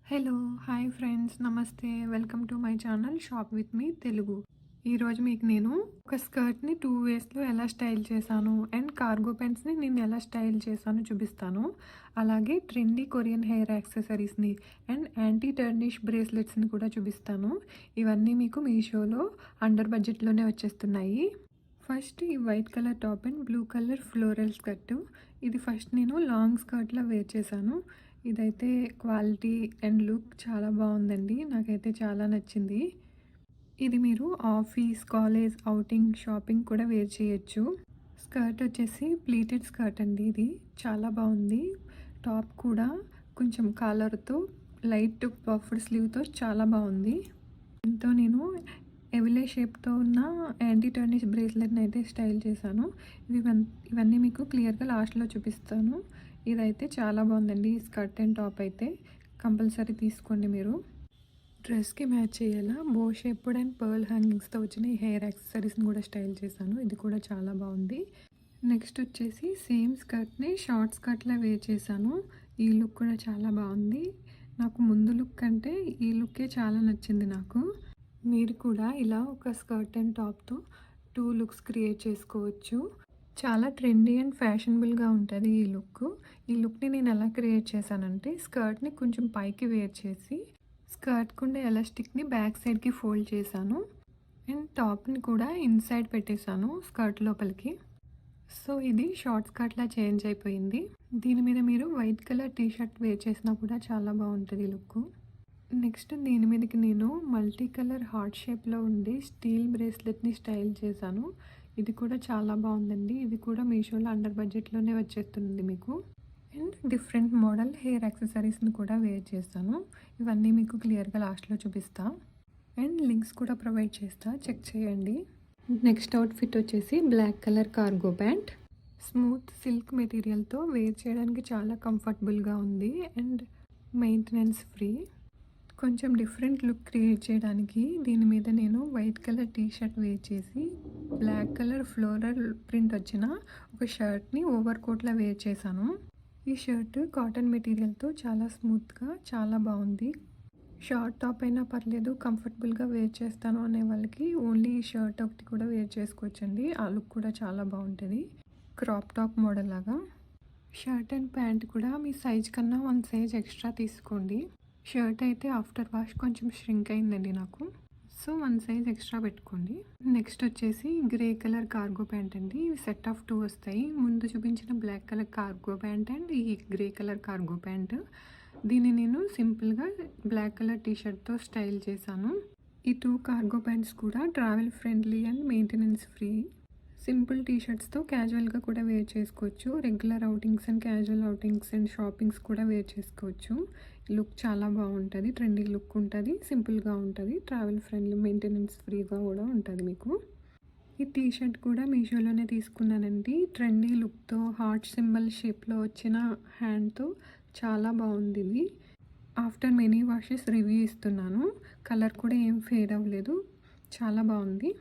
Hello! Hi friends. నమస్తే. Welcome to my channel shop with me Telugu. ఈరోజు మీకు నేను ఒక స్కర్ట్‌ని 2 వేస్‌లో ఎలా స్టైల్ చేశాను అండ్ కార్గో ప్యాంట్స్‌ని నేను ఎలా స్టైల్ చేశానో చూపిస్తాను. అలాగే ట్రెండీ కొరియన్ హెయిర్ యాక్సెసరీస్‌ని అండ్ యాంటీ టర్నిష్ బ్రేస్లెట్స్‌ని కూడా చూపిస్తాను. ఇవన్నీ మీకు మీషోలో అండర్ బడ్జెట్‌లోనే వచ్చేస్తున్నాయి. ఫస్ట్ ఈ white colour top and blue colour floral skirt. ఇది ఫస్ట్ నేను లాంగ్ స్కర్ట్‌లా వేర్ చేశాను. ఇదైతే క్వాలిటీ అండ్ లుక్ చాలా బాగుందండి. నాకైతే చాలా నచ్చింది. ఇది మీరు ఆఫీస్, కాలేజ్, ఔటింగ్, షాపింగ్ కూడా వేర్ చేయొచ్చు. స్కర్ట్ వచ్చేసి ప్లీటెడ్ స్కర్ట్ అండి. ఇది చాలా బాగుంది. టాప్ కూడా కొంచెం కాలర్తో లైట్ పఫ్డ్ స్లీవ్తో చాలా బాగుంది. దీంతో నేను ఎవిలే షేప్తో ఉన్న యాంటీ టర్నిష్ బ్రేస్లెట్ని అయితే స్టైల్ చేశాను. ఇవన్నీ మీకు క్లియర్గా లాస్ట్లో చూపిస్తాను. ఇదైతే చాలా బాగుందండి. ఈ స్కర్ట్ అండ్ టాప్ అయితే కంపల్సరీ తీసుకోండి మీరు. డ్రెస్కి మ్యాచ్ అయ్యేలా బో షేప్డ్ అండ్ పర్ల్ హ్యాంగింగ్స్తో వచ్చిన ఈ హెయిర్ యాక్సెసరీస్ని కూడా స్టైల్ చేశాను. ఇది కూడా చాలా బాగుంది. నెక్స్ట్ వచ్చేసి సేమ్ స్కర్ట్ని షార్ట్ స్కర్ట్లా వేర్ చేశాను. ఈ లుక్ కూడా చాలా బాగుంది. నాకు ముందు లుక్ కంటే ఈ లుక్కే చాలా నచ్చింది నాకు. మీరు కూడా ఇలా ఒక స్కర్ట్ అండ్ టాప్తో 2 లుక్స్ క్రియేట్ చేసుకోవచ్చు. చాలా ట్రెండీ అండ్ ఫ్యాషనబుల్గా ఉంటుంది ఈ లుక్. ఈ లుక్ని నేను ఎలా క్రియేట్ చేశానంటే స్కర్ట్ని కొంచెం పైకి వేర్ చేసి స్కర్ట్కుండే ఎలాస్టిక్ని బ్యాక్ సైడ్కి ఫోల్డ్ చేశాను అండ్ టాప్ని కూడా ఇన్సైడ్ పెట్టేశాను స్కర్ట్ లోపలికి. సో ఇది షార్ట్ స్కర్ట్లా చేంజ్ అయిపోయింది. దీని మీద మీరు white colour T shirt wear చేసినా కూడా చాలా బాగుంటుంది లుక్. నెక్స్ట్ దీని మీదకి నేను మల్టీ కలర్ హార్ట్ షేప్లో ఉండి స్టీల్ బ్రేస్లెట్ని స్టైల్ చేశాను. ఇది కూడా చాలా బాగుందండి. ఇది కూడా మీషోలో అండర్ బడ్జెట్లోనే వచ్చేస్తుంది మీకు. అండ్ డిఫరెంట్ మోడల్ హెయిర్ యాక్సెసరీస్ని కూడా వేర్ చేస్తాను. ఇవన్నీ మీకు క్లియర్గా లాస్ట్లో చూపిస్తా అండ్ లింక్స్ కూడా ప్రొవైడ్ చేస్తా, చెక్ చేయండి. నెక్స్ట్ అవుట్ఫిట్ వచ్చేసి black colour cargo pant. Smooth silk మెటీరియల్తో వేర్ చేయడానికి చాలా కంఫర్టబుల్గా ఉంది అండ్ మెయింటెనెన్స్ ఫ్రీ. కొంచెం డిఫరెంట్ లుక్ క్రియేట్ చేయడానికి దీని మీద నేను white colour T shirt wear చేసి బ్లాక్ కలర్ ఫ్లోరల్ ప్రింట్ వచ్చిన ఒక షర్ట్ని ఓవర్ కోట్లా వేర్ చేశాను. ఈ షర్ట్ కాటన్ మెటీరియల్తో చాలా స్మూత్గా చాలా బాగుంది. షార్ట్ టాప్ అయినా పర్లేదు, కంఫర్టబుల్గా వేర్ చేస్తాను అనే వాళ్ళకి ఓన్లీ ఈ షర్ట్ ఒకటి కూడా వేర్ చేసుకోవచ్చండి. ఆ లుక్ కూడా చాలా బాగుంటుంది. క్రాప్ టాప్ మోడల్ లాగా. షర్ట్ అండ్ ప్యాంట్ కూడా మీ సైజ్ కన్నా 1 సైజ్ ఎక్స్ట్రా తీసుకోండి. షర్ట్ అయితే ఆఫ్టర్ వాష్ కొంచెం ష్రింక్ అయిందండి నాకు. సో 1 సైజ్ ఎక్స్ట్రా పెట్టుకోండి. నెక్స్ట్ వచ్చేసి గ్రే కలర్ కార్గో ప్యాంట్ అండి. ఇవి సెట్ ఆఫ్ 2 వస్తాయి. ముందు చూపించిన black colour cargo pant and ఈ గ్రే కలర్ కార్గో ప్యాంట్. దీన్ని నేను సింపుల్గా బ్లాక్ కలర్ టీ షర్ట్తో స్టైల్ చేశాను. ఈ 2 కార్గో ప్యాంట్స్ కూడా travel friendly and maintenance free. Simple T షర్ట్స్తో క్యాజువల్గా కూడా వేర్ చేసుకోవచ్చు. Regular outings and casual outings and shoppings కూడా వేర్ చేసుకోవచ్చు. లుక్ చాలా బాగుంటుంది. ట్రెండీ లుక్ ఉంటుంది, సింపుల్గా ఉంటుంది, ట్రావెల్ ఫ్రెండ్లీ, మెయింటెనెన్స్ ఫ్రీగా కూడా ఉంటుంది మీకు. ఈ టీ షర్ట్ కూడా మీషోలోనే తీసుకున్నానండి. ట్రెండీ లుక్తో హార్ట్ సింబల్ షేప్లో వచ్చిన హ్యాండ్తో చాలా బాగుంది ఇది. ఆఫ్టర్ మెనీ వాషెస్ రివ్యూ ఇస్తున్నాను. కలర్ కూడా ఏం ఫేడ్ అవ్వలేదు, చాలా బాగుంది.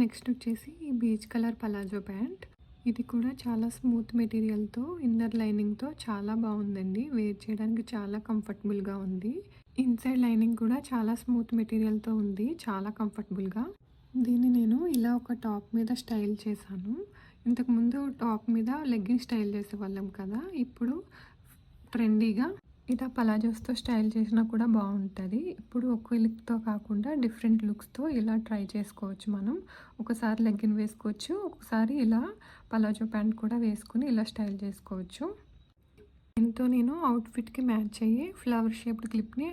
నెక్స్ట్ వచ్చేసి ఈ బీచ్ కలర్ పలాజో ప్యాంట్. ఇది కూడా చాలా స్మూత్ మెటీరియల్తో ఇన్నర్ లైనింగ్తో చాలా బాగుందండి. వేర్ చేయడానికి చాలా కంఫర్టబుల్గా ఉంది. ఇన్సైడ్ లైనింగ్ కూడా చాలా స్మూత్ మెటీరియల్తో ఉంది, చాలా కంఫర్టబుల్గా. దీన్ని నేను ఇలా ఒక టాప్ మీద స్టైల్ చేశాను. ఇంతకుముందు టాప్ మీద లెగ్గింగ్ స్టైల్ చేసేవాళ్ళం కదా, ఇప్పుడు ట్రెండీగా ఇలా పలాజోస్తో స్టైల్ చేసినా కూడా బాగుంటుంది. ఇప్పుడు ఒకే లుక్తో కాకుండా డిఫరెంట్ లుక్స్తో ఇలా ట్రై చేసుకోవచ్చు మనం. ఒకసారి లెగ్గిన్ వేసుకోవచ్చు, ఒకసారి ఇలా పలాజో ప్యాంట్ కూడా వేసుకుని ఇలా స్టైల్ చేసుకోవచ్చు. దీంతో నేను అవుట్ఫిట్కి మ్యాచ్ అయ్యే ఫ్లవర్ షేప్డ్ క్లిప్ని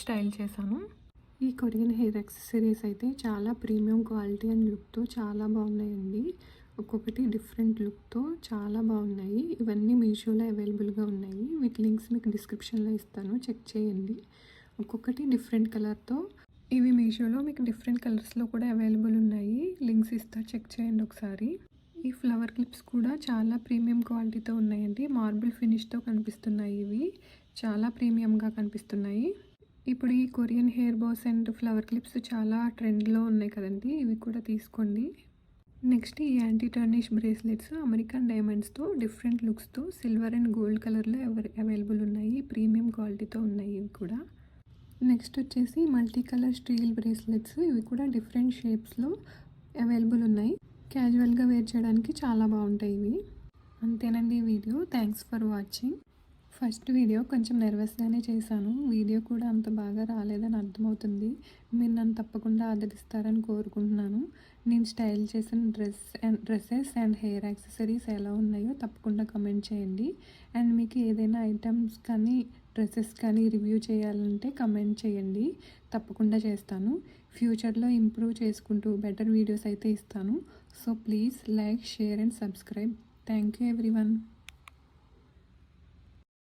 స్టైల్ చేశాను. ఈ కొరియన్ హెయిర్ యాక్సెసరీస్ అయితే చాలా ప్రీమియం క్వాలిటీ అండ్ లుక్తో చాలా బాగున్నాయండి. ఒక్కొక్కటి డిఫరెంట్ లుక్తో చాలా బాగున్నాయి. ఇవన్నీ మీషోలో అవైలబుల్గా ఉన్నాయి. వీటి లింక్స్ మీకు డిస్క్రిప్షన్లో ఇస్తాను, చెక్ చేయండి. ఒక్కొక్కటి డిఫరెంట్ కలర్తో. ఇవి మీషోలో మీకు డిఫరెంట్ కలర్స్లో కూడా అవైలబుల్ ఉన్నాయి. లింక్స్ ఇస్తా, చెక్ చేయండి ఒకసారి. ఈ ఫ్లవర్ క్లిప్స్ కూడా చాలా ప్రీమియం క్వాలిటీతో ఉన్నాయండి. మార్బుల్ ఫినిష్తో కనిపిస్తున్నాయి. ఇవి చాలా ప్రీమియంగా కనిపిస్తున్నాయి. ఇప్పుడు ఈ Korean hair bows and flower clips చాలా ట్రెండ్లో ఉన్నాయి కదండి, ఇవి కూడా తీసుకోండి. నెక్స్ట్ ఈ యాంటీ టర్నిష్ బ్రేస్లెట్స్ అమెరికన్ డైమండ్స్తో డిఫరెంట్ లుక్స్తో సిల్వర్ అండ్ గోల్డ్ కలర్లో అవైలబుల్ ఉన్నాయి. ప్రీమియం క్వాలిటీతో ఉన్నాయి ఇవి కూడా. నెక్స్ట్ వచ్చేసి మల్టీ కలర్ స్టీల్ బ్రేస్లెట్స్. ఇవి కూడా డిఫరెంట్ షేప్స్లో అవైలబుల్ ఉన్నాయి. క్యాజువల్గా వేర్ చేయడానికి చాలా బాగుంటాయి ఇవి. అంతేనండి ఈ video. Thanks for watching. First video కొంచెం నెర్వస్గానే చేశాను. వీడియో కూడా అంత బాగా రాలేదని అర్థమవుతుంది. మీరు నన్ను తప్పకుండా ఆదరిస్తారని కోరుకుంటున్నాను. నేను స్టైల్ చేసిన డ్రెస్సెస్ అండ్ హెయిర్ యాక్సెసరీస్ ఎలా ఉన్నాయో తప్పకుండా కమెంట్ చేయండి. అండ్ మీకు ఏదైనా ఐటమ్స్ కానీ డ్రెస్సెస్ కానీ రివ్యూ చేయాలంటే కమెంట్ చేయండి, తప్పకుండా చేస్తాను. ఫ్యూచర్లో ఇంప్రూవ్ చేసుకుంటూ బెటర్ వీడియోస్ అయితే ఇస్తాను. So please like, share and subscribe. Thank you everyone.